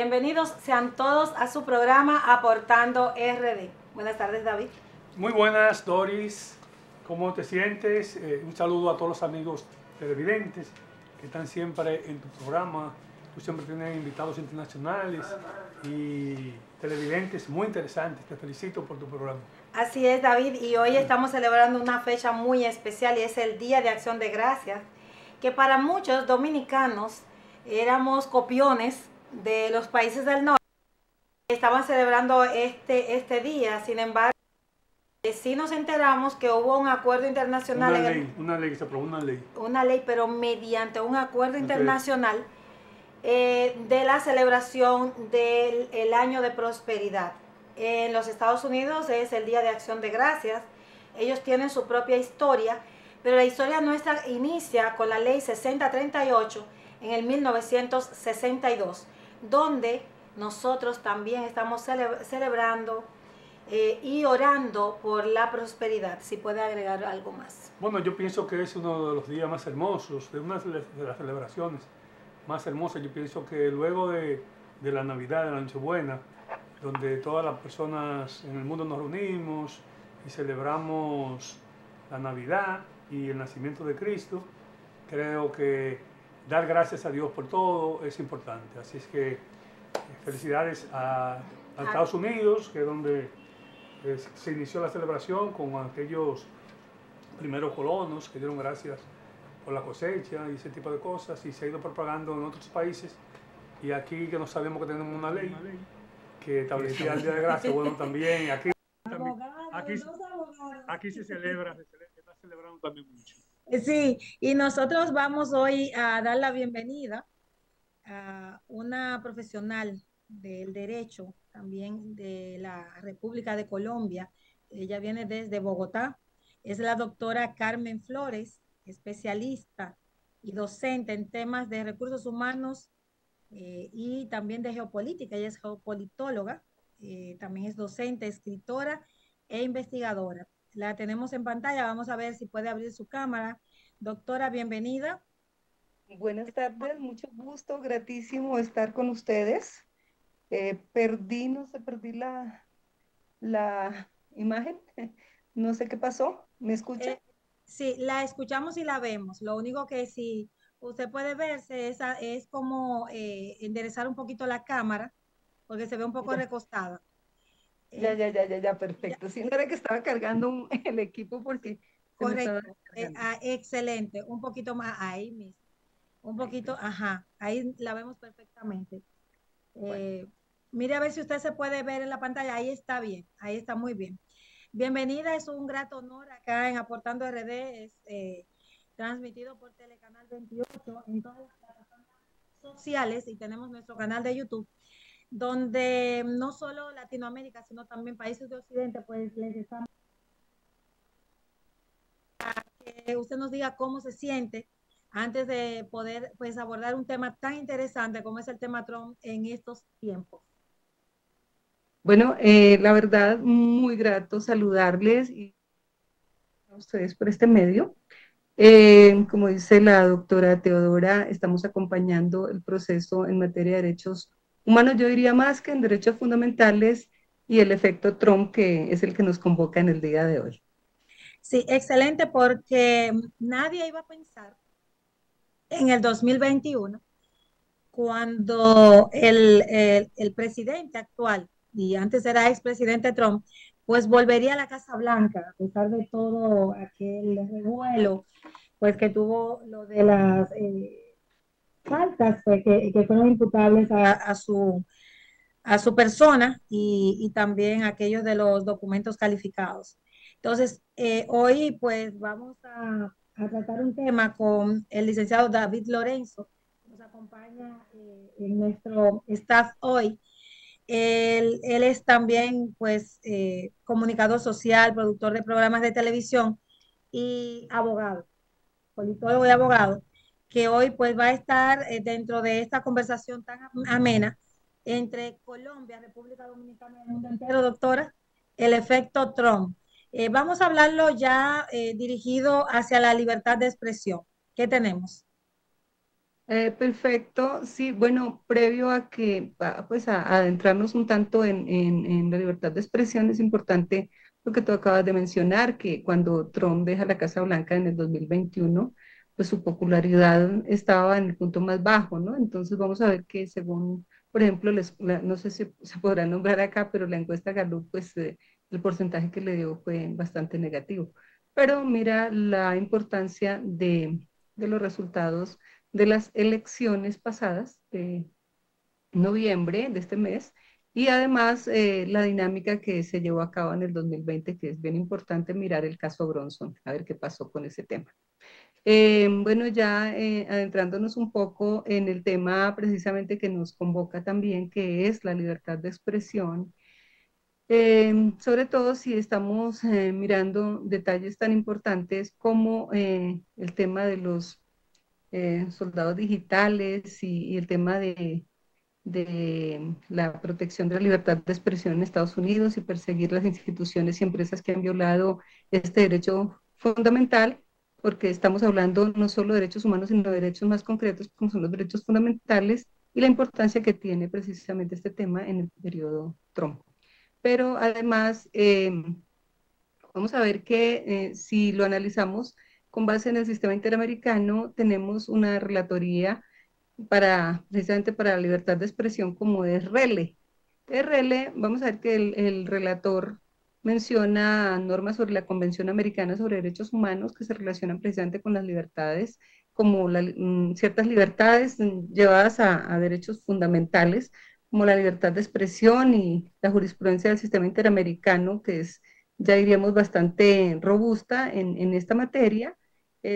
Bienvenidos sean todos a su programa Aportando RD. Buenas tardes, David. Muy buenas, Doris. ¿Cómo te sientes? Un saludo a todos los amigos televidentes que están siempre en tu programa. Tú siempre tienes invitados internacionales y televidentes muy interesantes. Te felicito por tu programa. Así es, David, y hoy estamos celebrando una fecha muy especial y es el Día de Acción de Gracias, que para muchos dominicanos éramos copiones de los países del norte. Estaban celebrando este día, sin embargo, sí nos enteramos que hubo un acuerdo internacional. Una ley, se aprobó una ley. Una ley, pero mediante un acuerdo internacional de la celebración del año de prosperidad. En los Estados Unidos es el Día de Acción de Gracias. Ellos tienen su propia historia, pero la historia nuestra inicia con la ley 6038 en el 1962, donde nosotros también estamos celebrando y orando por la prosperidad. Si puede agregar algo más. Bueno, yo pienso que es uno de los días más hermosos, de una de las celebraciones más hermosas. Yo pienso que luego de la Navidad, de la Nochebuena, donde todas las personas en el mundo nos reunimos y celebramos la Navidad y el nacimiento de Cristo, creo que dar gracias a Dios por todo es importante. Así es que felicidades a Estados Unidos, que es donde se inició la celebración con aquellos primeros colonos que dieron gracias por la cosecha y ese tipo de cosas, y se ha ido propagando en otros países. Y aquí que no sabemos que tenemos una ley que establecía el Día de Gracia, bueno, también aquí se celebra, se está celebrando también mucho. Sí, y nosotros vamos hoy a dar la bienvenida a una profesional del derecho, también de la República de Colombia. Ella viene desde Bogotá. Es la doctora Carmen Flores, especialista y docente en temas de recursos humanos y también de geopolítica. Ella es geopolitóloga, también es docente, escritora e investigadora. La tenemos en pantalla, vamos a ver si puede abrir su cámara. Doctora, bienvenida. Buenas tardes, mucho gusto, gratísimo estar con ustedes. No sé, perdí la imagen, no sé qué pasó, ¿me escucha? Sí, la escuchamos y la vemos. Lo único que sí, usted puede verse es como enderezar un poquito la cámara, porque se ve un poco recostada. Ya, perfecto. Sí, no era que estaba cargando el equipo porque se me estaba Correcto. descargando. Excelente. Un poquito más ahí mismo. Un poquito, ajá. Ahí la vemos perfectamente. Bueno. Mire a ver si usted se puede ver en la pantalla. Ahí está bien. Ahí está muy bien. Bienvenida, es un grato honor acá en Aportando RD. Es transmitido por Telecanal 28 en todas las plataformas sociales y tenemos nuestro canal de YouTube, donde no solo Latinoamérica, sino también países de Occidente, pues les estamos que usted nos diga cómo se siente antes de poder pues abordar un tema tan interesante como es el tema Trump en estos tiempos. Bueno, la verdad, muy grato saludarles y a ustedes por este medio. Como dice la doctora Teodora, estamos acompañando el proceso en materia de derechos humanos, yo diría más que en derechos fundamentales y el efecto Trump, que es el que nos convoca en el día de hoy. Sí, excelente, porque nadie iba a pensar en el 2021, cuando el presidente actual, y antes era expresidente Trump, pues volvería a la Casa Blanca, a pesar de todo aquel revuelo, pues que tuvo lo de las faltas pues, que fueron imputables a su persona y también aquellos de los documentos calificados. Entonces, hoy pues vamos a tratar un tema con el licenciado David Lorenzo, que nos acompaña en nuestro staff hoy. Él es también pues comunicador social, productor de programas de televisión y abogado, politólogo y abogado, que hoy pues va a estar dentro de esta conversación tan amena entre Colombia, República Dominicana y el mundo entero, doctora, el efecto Trump. Vamos a hablarlo ya dirigido hacia la libertad de expresión. ¿Qué tenemos? Perfecto, sí, bueno, previo a que, pues a adentrarnos un tanto en la libertad de expresión, es importante lo que tú acabas de mencionar, que cuando Trump deja la Casa Blanca en el 2021, pues su popularidad estaba en el punto más bajo, ¿no? Entonces vamos a ver que según, por ejemplo, no sé si se podrá nombrar acá, pero la encuesta Gallup, pues el porcentaje que le dio fue bastante negativo. Pero mira la importancia de los resultados de las elecciones pasadas de noviembre de este mes y además la dinámica que se llevó a cabo en el 2020, que es bien importante mirar el caso Bronson, a ver qué pasó con ese tema. Bueno, ya adentrándonos un poco en el tema precisamente que nos convoca también, que es la libertad de expresión, sobre todo si estamos mirando detalles tan importantes como el tema de los soldados digitales y el tema de la protección de la libertad de expresión en Estados Unidos y perseguir las instituciones y empresas que han violado este derecho fundamental, porque estamos hablando no solo de derechos humanos, sino de derechos más concretos, como son los derechos fundamentales y la importancia que tiene precisamente este tema en el periodo Trump. Pero además, vamos a ver que si lo analizamos con base en el sistema interamericano, tenemos una relatoría precisamente para la libertad de expresión como es RELE. RELE, vamos a ver que el relator menciona normas sobre la Convención Americana sobre Derechos Humanos que se relacionan precisamente con las libertades, como ciertas libertades llevadas a derechos fundamentales, como la libertad de expresión y la jurisprudencia del sistema interamericano, que es, ya diríamos, bastante robusta en esta materia,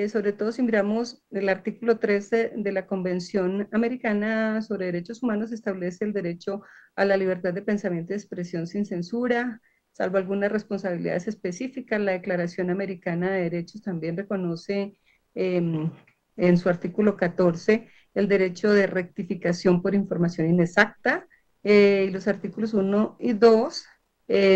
sobre todo si miramos el artículo 13 de la Convención Americana sobre Derechos Humanos, establece el derecho a la libertad de pensamiento y expresión sin censura, salvo algunas responsabilidades específicas. La Declaración Americana de Derechos también reconoce en su artículo 14 el derecho de rectificación por información inexacta, y los artículos 1 y 2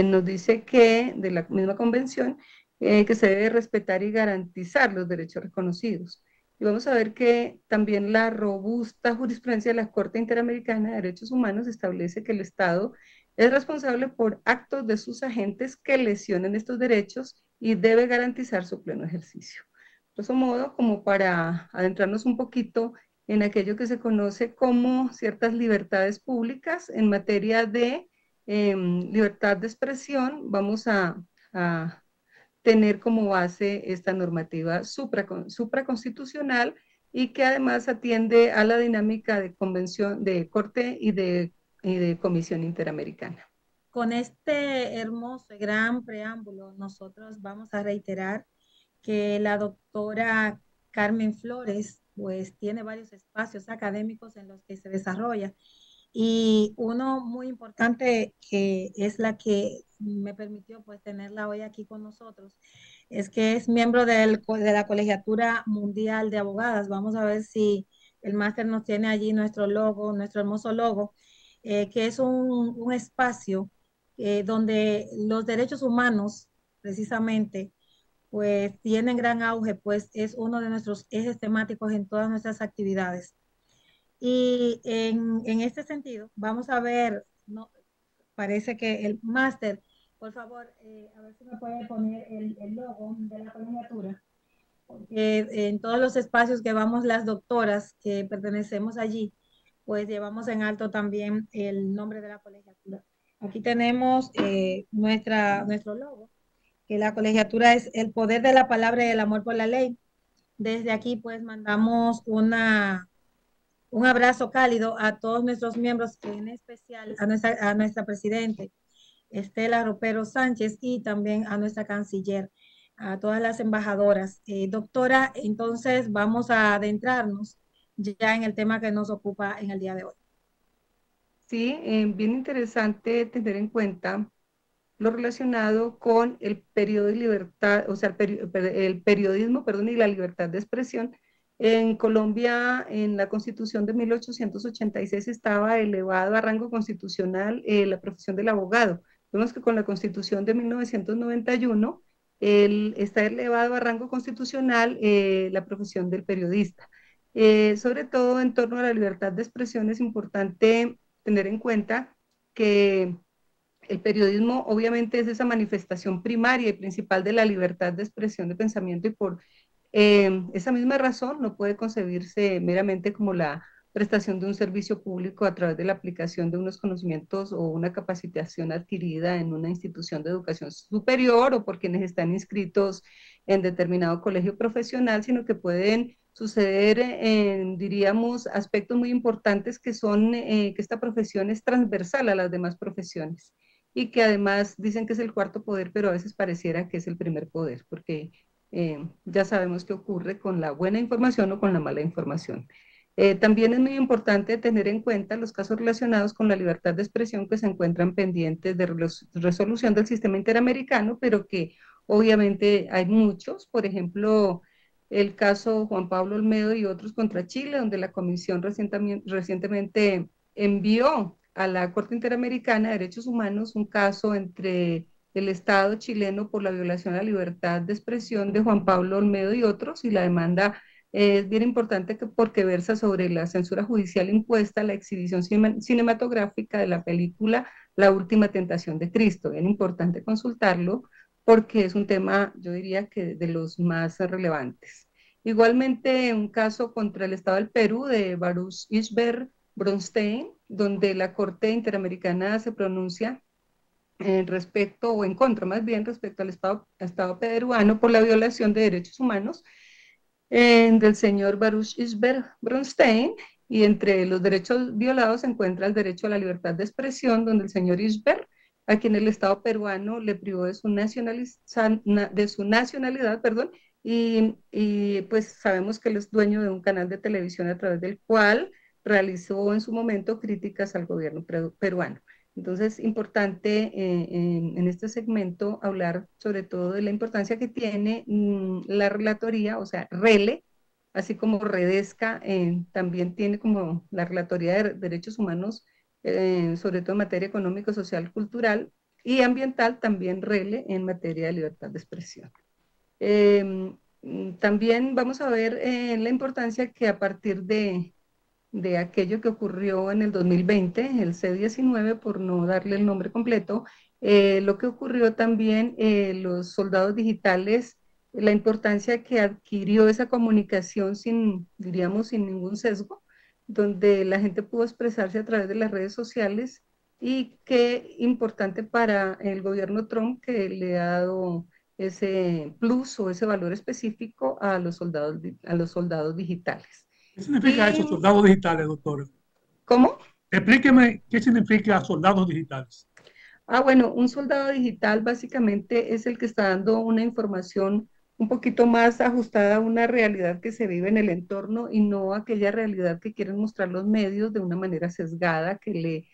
nos dice que de la misma convención que se debe respetar y garantizar los derechos reconocidos. Y vamos a ver que también la robusta jurisprudencia de la Corte Interamericana de Derechos Humanos establece que el Estado es responsable por actos de sus agentes que lesionen estos derechos y debe garantizar su pleno ejercicio. De eso modo, como para adentrarnos un poquito en aquello que se conoce como ciertas libertades públicas en materia de libertad de expresión, vamos a tener como base esta normativa supraconstitucional y que además atiende a la dinámica de convención de corte y de comisión interamericana. Con este hermoso y gran preámbulo, nosotros vamos a reiterar que la doctora Carmen Flores, pues tiene varios espacios académicos en los que se desarrolla y uno muy importante que es la que me permitió pues tenerla hoy aquí con nosotros, es que es miembro de la Colegiatura Mundial de Abogadas. Vamos a ver si el máster nos tiene allí nuestro logo, nuestro hermoso logo, que es un espacio donde los derechos humanos precisamente pues tienen gran auge, pues es uno de nuestros ejes temáticos en todas nuestras actividades. Y en este sentido, vamos a ver, no, parece que el máster, por favor, a ver si me puede poner el logo de la colegiatura, porque en todos los espacios que vamos las doctoras que pertenecemos allí, pues llevamos en alto también el nombre de la colegiatura. Aquí tenemos nuestro logo, que la colegiatura es el poder de la palabra y el amor por la ley. Desde aquí, pues, mandamos un abrazo cálido a todos nuestros miembros, en especial a nuestra presidente, Estela Ropero Sánchez, y también a nuestra canciller, a todas las embajadoras. Doctora, entonces vamos a adentrarnos ya en el tema que nos ocupa en el día de hoy. Sí, bien interesante tener en cuenta lo relacionado con el periodo de libertad, o sea, el periodismo, perdón, y la libertad de expresión. En Colombia, en la Constitución de 1886 estaba elevado a rango constitucional la profesión del abogado. Vemos que con la Constitución de 1991 está elevado a rango constitucional la profesión del periodista. Sobre todo en torno a la libertad de expresión es importante tener en cuenta que el periodismo obviamente es esa manifestación primaria y principal de la libertad de expresión de pensamiento y por esa misma razón no puede concebirse meramente como la prestación de un servicio público a través de la aplicación de unos conocimientos o una capacitación adquirida en una institución de educación superior o por quienes están inscritos en determinado colegio profesional, sino que pueden suceder en, diríamos, aspectos muy importantes que son que esta profesión es transversal a las demás profesiones y que además dicen que es el cuarto poder, pero a veces pareciera que es el primer poder, porque ya sabemos qué ocurre con la buena información o con la mala información. También es muy importante tener en cuenta los casos relacionados con la libertad de expresión que se encuentran pendientes de resolución del sistema interamericano, pero que obviamente hay muchos, por ejemplo, el caso Juan Pablo Olmedo y otros contra Chile, donde la Comisión recientemente envió a la Corte Interamericana de Derechos Humanos un caso entre el Estado chileno por la violación a la libertad de expresión de Juan Pablo Olmedo y otros, y la demanda es bien importante porque versa sobre la censura judicial impuesta a la exhibición cinematográfica de la película La Última Tentación de Cristo. Bien importante consultarlo porque es un tema, yo diría que de los más relevantes. Igualmente, un caso contra el Estado del Perú de Baruch Ishber Bronstein, donde la Corte Interamericana se pronuncia respecto, o en contra más bien, respecto al Estado peruano por la violación de derechos humanos del señor Baruch Isber Bronstein, y entre los derechos violados se encuentra el derecho a la libertad de expresión, donde el señor Isber, a quien el Estado peruano le privó de su nacionalidad, perdón, y pues sabemos que él es dueño de un canal de televisión a través del cual realizó en su momento críticas al gobierno peruano. Entonces, importante en este segmento hablar sobre todo de la importancia que tiene la relatoría, o sea, RELE, así como Redesca, también tiene como la relatoría de derechos humanos, sobre todo en materia económica, social, cultural y ambiental, también RELE en materia de libertad de expresión. También vamos a ver la importancia que a partir de aquello que ocurrió en el 2020, el C-19, por no darle el nombre completo, lo que ocurrió también, los soldados digitales, la importancia que adquirió esa comunicación sin, diríamos, sin ningún sesgo, donde la gente pudo expresarse a través de las redes sociales y qué importante para el gobierno Trump que le ha dado ese plus o ese valor específico a los soldados digitales. ¿Qué significa eso, Y soldados digitales, doctora? ¿cómo? Explíqueme qué significa soldados digitales. Bueno, un soldado digital básicamente es el que está dando una información un poquito más ajustada a una realidad que se vive en el entorno y no aquella realidad que quieren mostrar los medios de una manera sesgada que le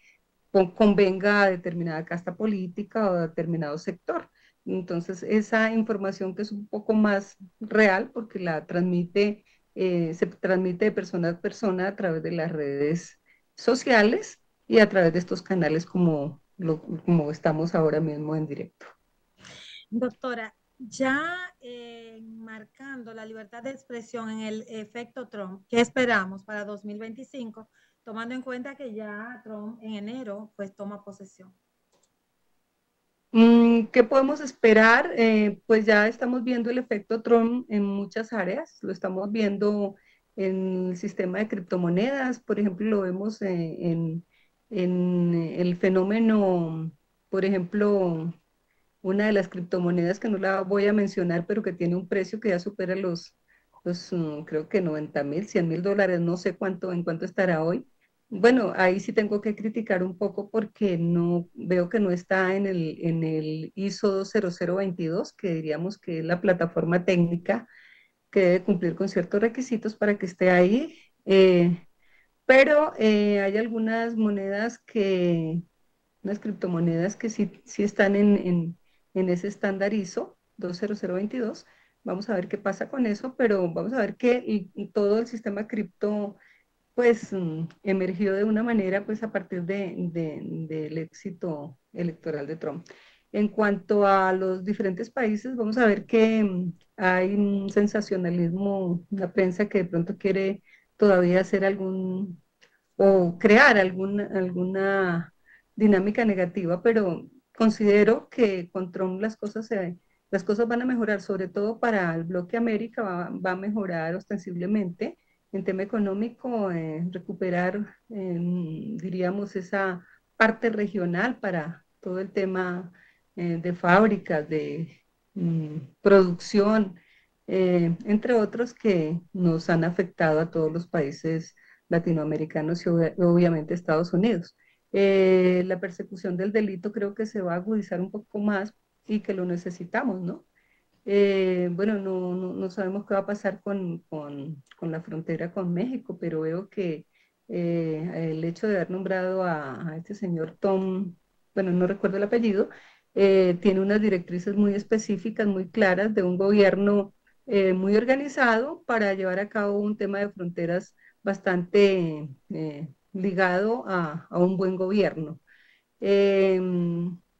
convenga a determinada casta política o a determinado sector. Entonces, esa información que es un poco más real porque se transmite de persona a persona a través de las redes sociales y a través de estos canales como estamos ahora mismo en directo. Doctora, ya marcando la libertad de expresión en el efecto Trump, ¿qué esperamos para 2025, tomando en cuenta que ya Trump en enero pues toma posesión? ¿Qué podemos esperar? Pues ya estamos viendo el efecto Trump en muchas áreas, lo estamos viendo en el sistema de criptomonedas, por ejemplo, lo vemos en el fenómeno, por ejemplo, una de las criptomonedas que no la voy a mencionar, pero que tiene un precio que ya supera creo que 90,000, $100,000, no sé en cuánto estará hoy. Bueno, ahí sí tengo que criticar un poco porque no veo que no está en el ISO 20022, que diríamos que es la plataforma técnica que debe cumplir con ciertos requisitos para que esté ahí. Pero hay unas criptomonedas que sí están en ese estándar ISO 20022. Vamos a ver qué pasa con eso, pero vamos a ver que y todo el sistema cripto pues emergió de una manera pues a partir del éxito electoral de Trump. En cuanto a los diferentes países, vamos a ver que hay un sensacionalismo, una prensa que de pronto quiere todavía hacer algún o crear alguna dinámica negativa, pero considero que con Trump las cosas van a mejorar, sobre todo para el bloque América va a mejorar ostensiblemente en tema económico, recuperar, diríamos, esa parte regional para todo el tema de fábricas, de producción, entre otros que nos han afectado a todos los países latinoamericanos y obviamente Estados Unidos. La persecución del delito creo que se va a agudizar un poco más y que lo necesitamos, ¿no? Bueno, no sabemos qué va a pasar con la frontera con México, pero veo que el hecho de haber nombrado a este señor Tom, bueno, no recuerdo el apellido, tiene unas directrices muy específicas, muy claras de un gobierno muy organizado para llevar a cabo un tema de fronteras bastante ligado a un buen gobierno. Eh,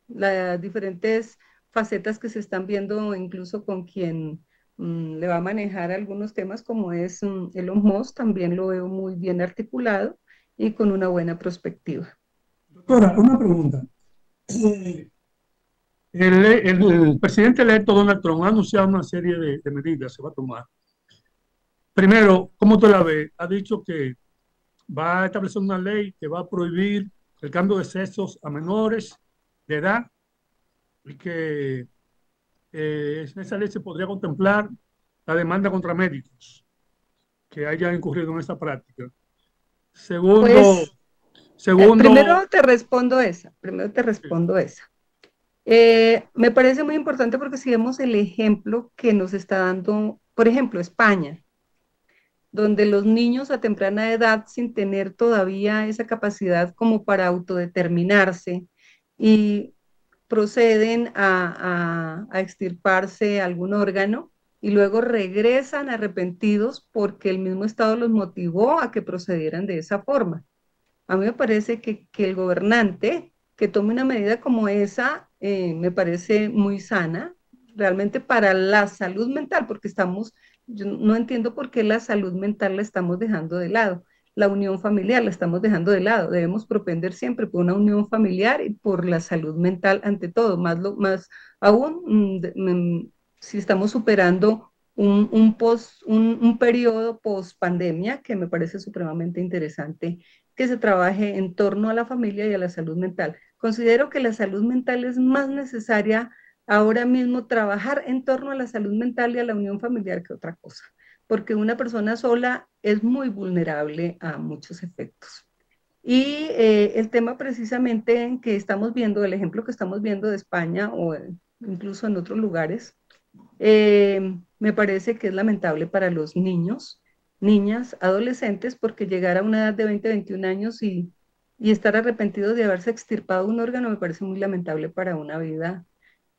las diferentes facetas que se están viendo incluso con quien le va a manejar algunos temas como es Elon Musk, también lo veo muy bien articulado y con una buena perspectiva. Doctora, una pregunta. El presidente electo Donald Trump ha anunciado una serie de medidas que se va a tomar. Primero, ¿cómo usted la ve? Ha dicho que va a establecer una ley que va a prohibir el cambio de sexos a menores de edad y que en esa ley se podría contemplar la demanda contra médicos que hayan incurrido en esta práctica. Segundo, Pues, primero te respondo esa, me parece muy importante porque si vemos el ejemplo que nos está dando, por ejemplo, España, donde los niños a temprana edad, sin tener todavía esa capacidad como para autodeterminarse y proceden a extirparse algún órgano y luego regresan arrepentidos porque el mismo Estado los motivó a que procedieran de esa forma. A mí me parece que el gobernante que tome una medida como esa me parece muy sana, realmente para la salud mental, porque yo no entiendo por qué la salud mental la estamos dejando de lado, la unión familiar la estamos dejando de lado, debemos propender siempre por una unión familiar y por la salud mental ante todo, más aún si estamos superando un periodo post pandemia que me parece supremamente interesante que se trabaje en torno a la familia y a la salud mental. Considero que la salud mental es más necesaria ahora mismo trabajar en torno a la salud mental y a la unión familiar que otra cosa, porque una persona sola es muy vulnerable a muchos efectos. Y el tema precisamente en que estamos viendo, el ejemplo que estamos viendo de España o incluso en otros lugares, me parece que es lamentable para los niños, niñas, adolescentes, porque llegar a una edad de 20, 21 años y estar arrepentidos de haberse extirpado un órgano me parece muy lamentable para una vida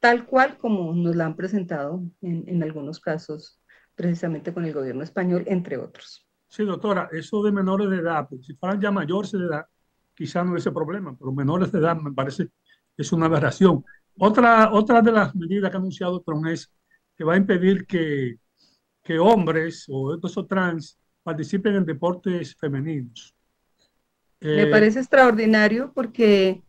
tal cual como nos la han presentado en algunos casos, precisamente con el gobierno español, entre otros. Sí, doctora, eso de menores de edad, pues, si fueran ya mayores de edad, quizás no hubiese problema, pero menores de edad me parece que es una aberración. Otra de las medidas que ha anunciado Trump es que va a impedir que hombres o estos o trans participen en deportes femeninos. Me Eh, parece extraordinario porque,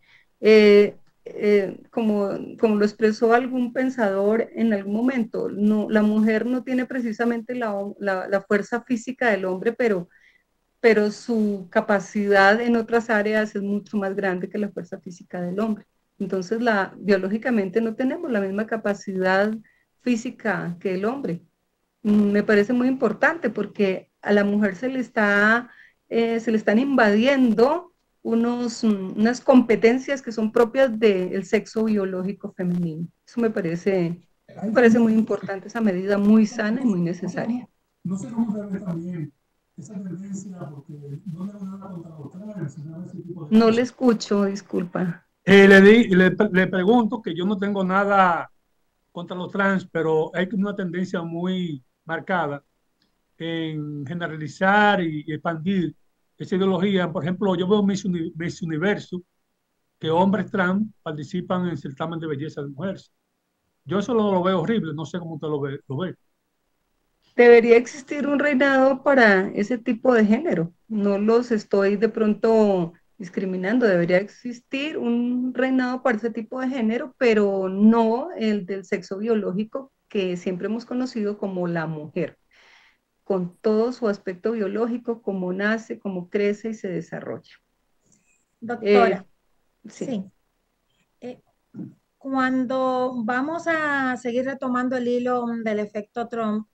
como lo expresó algún pensador en algún momento, no, la mujer no tiene precisamente la fuerza física del hombre, pero su capacidad en otras áreas es mucho más grande que la fuerza física del hombre. Entonces, biológicamente no tenemos la misma capacidad física que el hombre. Me parece muy importante porque a la mujer se le están invadiendo unas competencias que son propias del sexo biológico femenino. Eso me parece muy importante, esa medida muy sana y muy necesaria. no sé cómo se ve también esa tendencia, porque no le nada contra los trans, ese tipo de No le cosas. escucho, disculpa. Le pregunto que yo no tengo nada contra los trans, pero hay una tendencia muy marcada en generalizar y expandir esa ideología. Por ejemplo, yo veo Miss Universo, que hombres trans participan en certamen de belleza de mujeres. Yo eso lo veo horrible, no sé cómo usted lo ve. Debería existir un reinado para ese tipo de género. No los estoy de pronto discriminando. Debería existir un reinado para ese tipo de género, pero no el del sexo biológico que siempre hemos conocido como la mujer, con todo su aspecto biológico, cómo nace, cómo crece y se desarrolla. Eh, Doctora, sí. sí. Eh, Cuando vamos a seguir retomando el hilo del efecto Trump,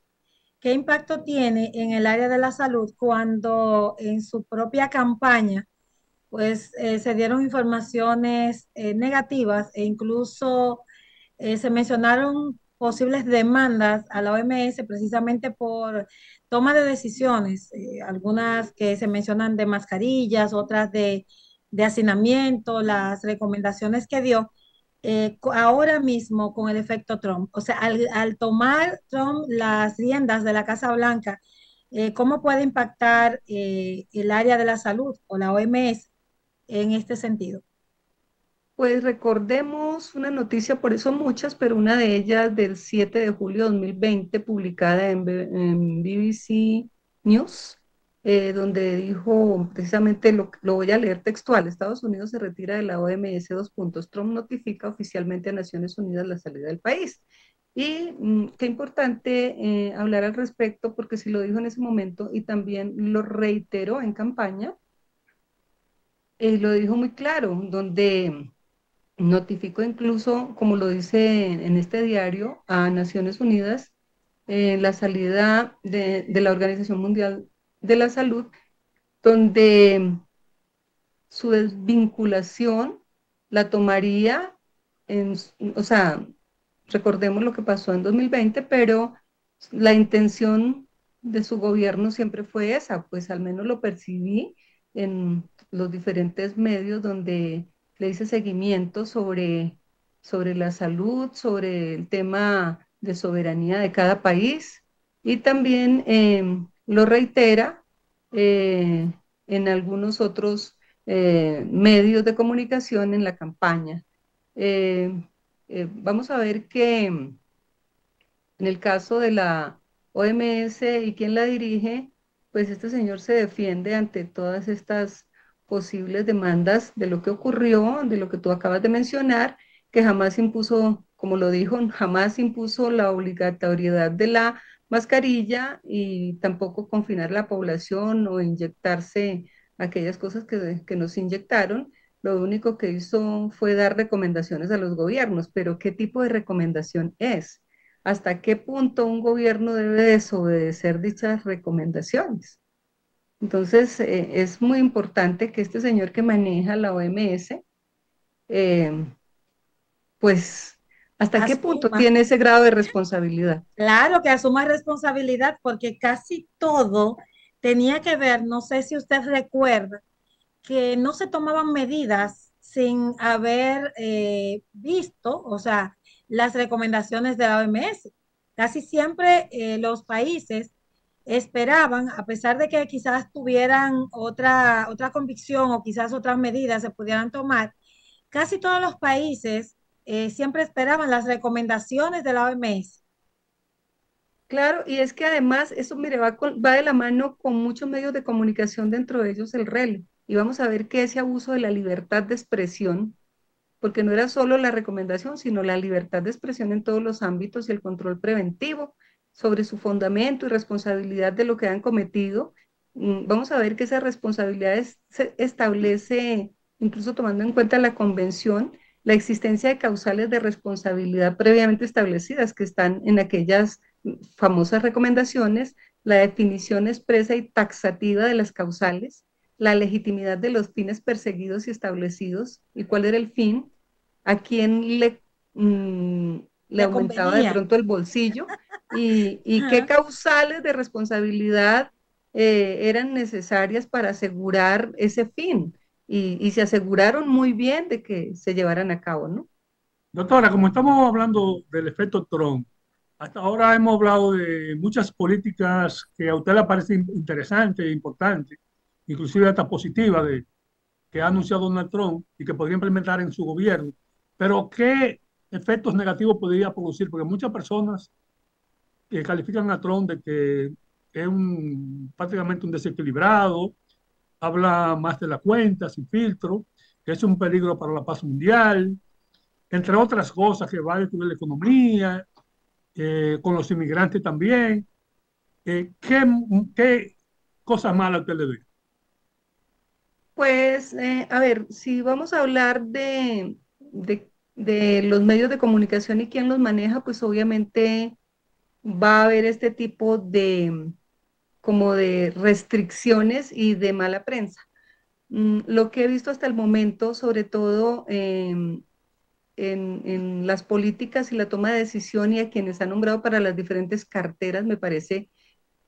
¿qué impacto tiene en el área de la salud cuando en su propia campaña pues se dieron informaciones negativas e incluso se mencionaron posibles demandas a la OMS precisamente por toma de decisiones, algunas que se mencionan de mascarillas, otras de hacinamiento, las recomendaciones que dio ahora mismo con el efecto Trump? O sea, al tomar Trump las riendas de la Casa Blanca, ¿cómo puede impactar el área de la salud o la OMS en este sentido? Pues recordemos una noticia, por eso muchas, pero una de ellas del 7 de julio de 2020, publicada en BBC News, donde dijo precisamente, lo voy a leer textual: Estados Unidos se retira de la OMS, dos puntos, Trump notifica oficialmente a Naciones Unidas la salida del país. Y qué importante hablar al respecto, porque si lo dijo en ese momento y también lo reiteró en campaña, lo dijo muy claro, donde notificó incluso, como lo dice en este diario, a Naciones Unidas la salida de la Organización Mundial de la Salud, donde su desvinculación la tomaría en, o sea, recordemos lo que pasó en 2020, pero la intención de su gobierno siempre fue esa, pues al menos lo percibí en los diferentes medios donde le hice seguimiento sobre la salud, sobre el tema de soberanía de cada país, y también lo reitera en algunos otros medios de comunicación en la campaña. Eh, Vamos a ver que en el caso de la OMS y quien la dirige, pues este señor se defiende ante todas estas posibles demandas de lo que ocurrió, de lo que tú acabas de mencionar, que jamás impuso, como lo dijo, jamás impuso la obligatoriedad de la mascarilla y tampoco confinar la población o inyectarse aquellas cosas que nos inyectaron. Lo único que hizo fue dar recomendaciones a los gobiernos, pero ¿qué tipo de recomendación es? ¿Hasta qué punto un gobierno debe desobedecer dichas recomendaciones? Entonces, es muy importante que este señor que maneja la OMS, eh, pues, ¿hasta qué punto Asuma, tiene ese grado de responsabilidad? claro que asuma responsabilidad porque casi todo tenía que ver, no sé si usted recuerda, que no se tomaban medidas sin haber visto, o sea, las recomendaciones de la OMS. Casi siempre los países esperaban, a pesar de que quizás tuvieran otra convicción o quizás otras medidas se pudieran tomar, casi todos los países siempre esperaban las recomendaciones de la OMS. Claro, y es que además eso, mire, va de la mano con muchos medios de comunicación, dentro de ellos el REL, y vamos a ver que ese abuso de la libertad de expresión, porque no era solo la recomendación, sino la libertad de expresión en todos los ámbitos y el control preventivo sobre su fundamento y responsabilidad de lo que han cometido. Vamos a ver que esa responsabilidad se establece, incluso tomando en cuenta la convención, la existencia de causales de responsabilidad previamente establecidas que están en aquellas famosas recomendaciones, la definición expresa y taxativa de las causales, la legitimidad de los fines perseguidos y establecidos, y cuál era el fin, a quién le Le aumentaba de convenía. pronto el bolsillo, y qué causales de responsabilidad eran necesarias para asegurar ese fin. Y se aseguraron muy bien de que se llevaran a cabo, ¿no? Doctora, como estamos hablando del efecto Trump, hasta ahora hemos hablado de muchas políticas que a usted le parecen interesantes e importantes, inclusive hasta positivas, que ha anunciado Donald Trump y que podría implementar en su gobierno. Pero ¿qué efectos negativos podría producir? Porque muchas personas que califican a Trump de que es prácticamente un desequilibrado, habla más de la cuenta, sin filtro, que es un peligro para la paz mundial, entre otras cosas, que va a destruir la economía, con los inmigrantes también. ¿Qué cosas malas usted le ve? Pues, a ver, si vamos a hablar de los medios de comunicación y quién los maneja, pues obviamente va a haber este tipo de, como de restricciones y de mala prensa. Lo que he visto hasta el momento, sobre todo en las políticas y la toma de decisión y a quienes ha nombrado para las diferentes carteras, me parece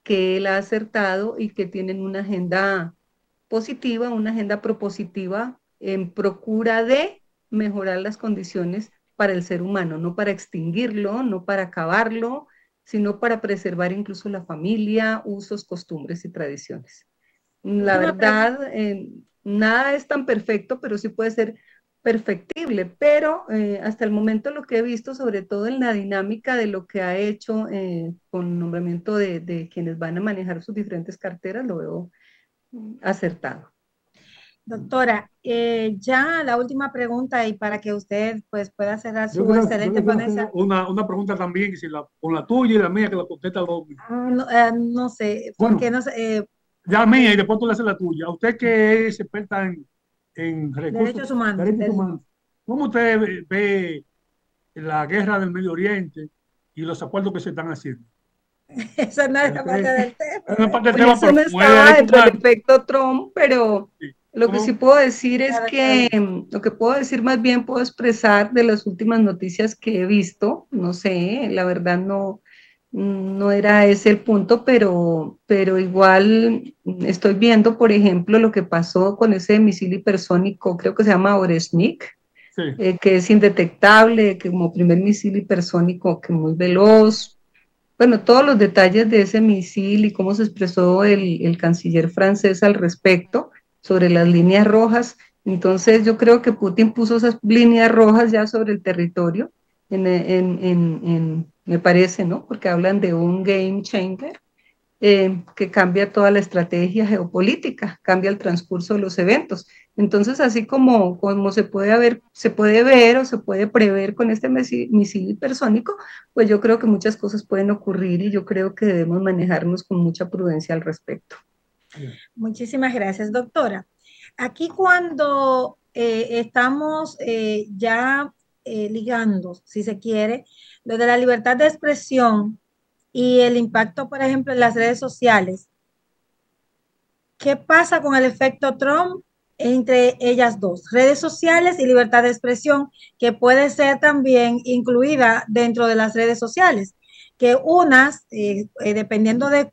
que él ha acertado y que tienen una agenda positiva, una agenda propositiva en procura de mejorar las condiciones para el ser humano, no para extinguirlo, no para acabarlo, sino para preservar incluso la familia, usos, costumbres y tradiciones. La verdad, nada es tan perfecto, pero sí puede ser perfectible, pero hasta el momento lo que he visto, sobre todo en la dinámica de lo que ha hecho con nombramiento de quienes van a manejar sus diferentes carteras, lo veo acertado. Doctora, ya la última pregunta y para que usted pues pueda cerrar Yo su excelente quiero ponencia. hacer una pregunta también, que si con la tuya y la mía, que la contesta dos. No, no sé, porque Bueno, no sé, la mía y después tú le haces la tuya. Usted que es experta en derechos humanos. derechos humanos, ¿cómo usted ve la guerra del Medio Oriente y los acuerdos que se están haciendo? Esa no es la parte del Es una tema. parte del Pues tema, eso pero no como es estaba derecho dentro del humano, efecto Trump, pero sí. lo que sí puedo decir es Claro, que, claro. lo que puedo decir más bien puedo expresar de las últimas noticias que he visto, no sé, la verdad no era ese el punto, pero igual estoy viendo, por ejemplo, lo que pasó con ese misil hipersónico, creo que se llama Oresnik, Sí. que es indetectable, que como primer misil hipersónico, que muy veloz. Bueno, todos los detalles de ese misil y cómo se expresó el canciller francés al respecto sobre las líneas rojas. Entonces yo creo que Putin puso esas líneas rojas ya sobre el territorio, me parece, ¿no? Porque hablan de un game changer que cambia toda la estrategia geopolítica, cambia el transcurso de los eventos. Entonces, así como se puede ver o se puede prever con este misil hipersónico, pues yo creo que muchas cosas pueden ocurrir y yo creo que debemos manejarnos con mucha prudencia al respecto. Muchísimas gracias, doctora. Aquí cuando estamos ya ligando, si se quiere, lo de la libertad de expresión y el impacto, por ejemplo, en las redes sociales, ¿qué pasa con el efecto Trump entre ellas dos? Redes sociales y libertad de expresión, que puede ser también incluida dentro de las redes sociales, que unas, dependiendo de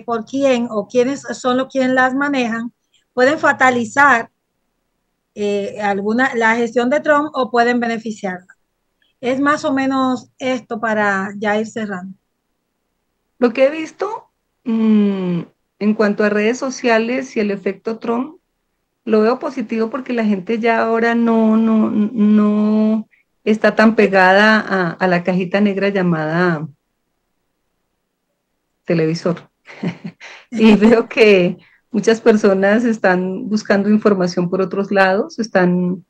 por quién o quiénes son los quienes las manejan, pueden fatalizar la gestión de Trump o pueden beneficiarla. Es más o menos esto para ya ir cerrando. Lo que he visto en cuanto a redes sociales y el efecto Trump, lo veo positivo porque la gente ya ahora no está tan pegada a la cajita negra llamada televisor. Y veo que muchas personas están buscando información por otros lados, están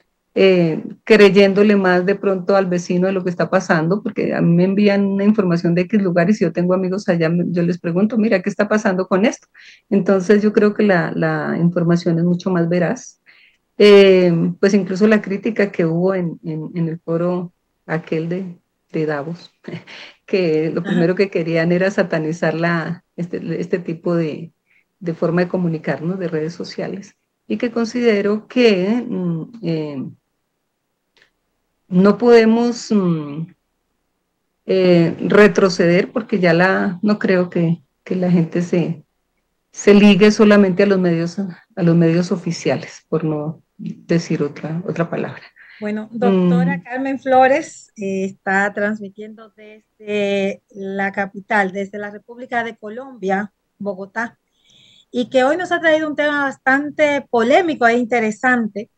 creyéndole más de pronto al vecino de lo que está pasando, porque a mí me envían una información de X lugares y yo tengo amigos allá, yo les pregunto, mira, ¿qué está pasando con esto? Entonces yo creo que la información es mucho más veraz. Pues incluso la crítica que hubo en el foro aquel de Davos, que lo primero que querían era satanizar este tipo de forma de comunicarnos, de redes sociales, y que considero que no podemos retroceder porque ya no creo que la gente se ligue solamente a los medios oficiales, por no decir otra palabra. Bueno, doctora Carmen Flores está transmitiendo desde la capital, desde la República de Colombia, Bogotá, y que hoy nos ha traído un tema bastante polémico e interesante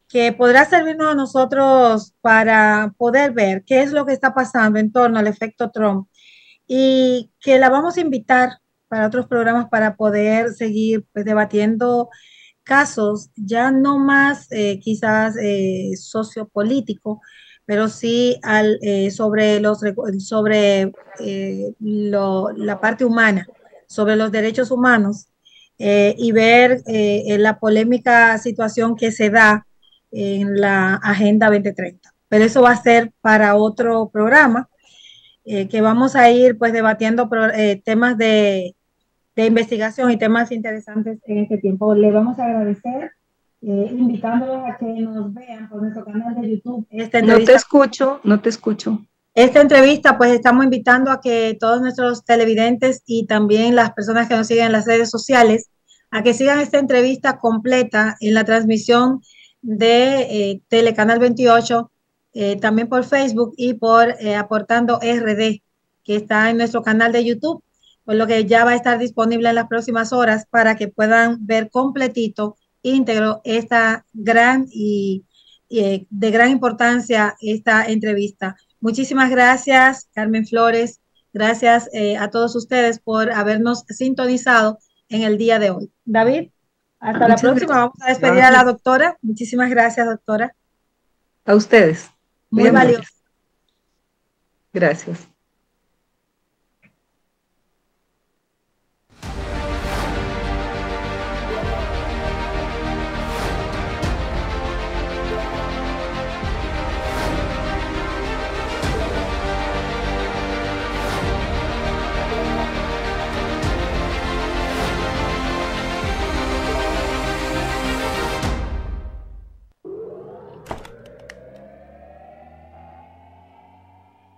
que podrá servirnos a nosotros para poder ver qué es lo que está pasando en torno al efecto Trump y que la vamos a invitar para otros programas para poder seguir pues, debatiendo casos, ya no más quizás sociopolítico, pero sí sobre, sobre la parte humana, sobre los derechos humanos y ver la polémica situación que se da en la Agenda 2030. Pero eso va a ser para otro programa que vamos a ir pues debatiendo temas de investigación y temas interesantes en este tiempo. Le vamos a agradecer, invitándolos a que nos vean por nuestro canal de YouTube. No te escucho, no te escucho. Esta entrevista, pues estamos invitando a que todos nuestros televidentes y también las personas que nos siguen en las redes sociales, a que sigan esta entrevista completa en la transmisión de Telecanal 28, también por Facebook y por Aportando RD, que está en nuestro canal de YouTube, por lo que ya va a estar disponible en las próximas horas para que puedan ver completito, íntegro, esta gran y de gran importancia esta entrevista. Muchísimas gracias, Carmen Flores. Gracias a todos ustedes por habernos sintonizado en el día de hoy. David, hasta la próxima. Vamos a despedir a la doctora. Muchísimas gracias, doctora. A ustedes. Muy valioso. Gracias.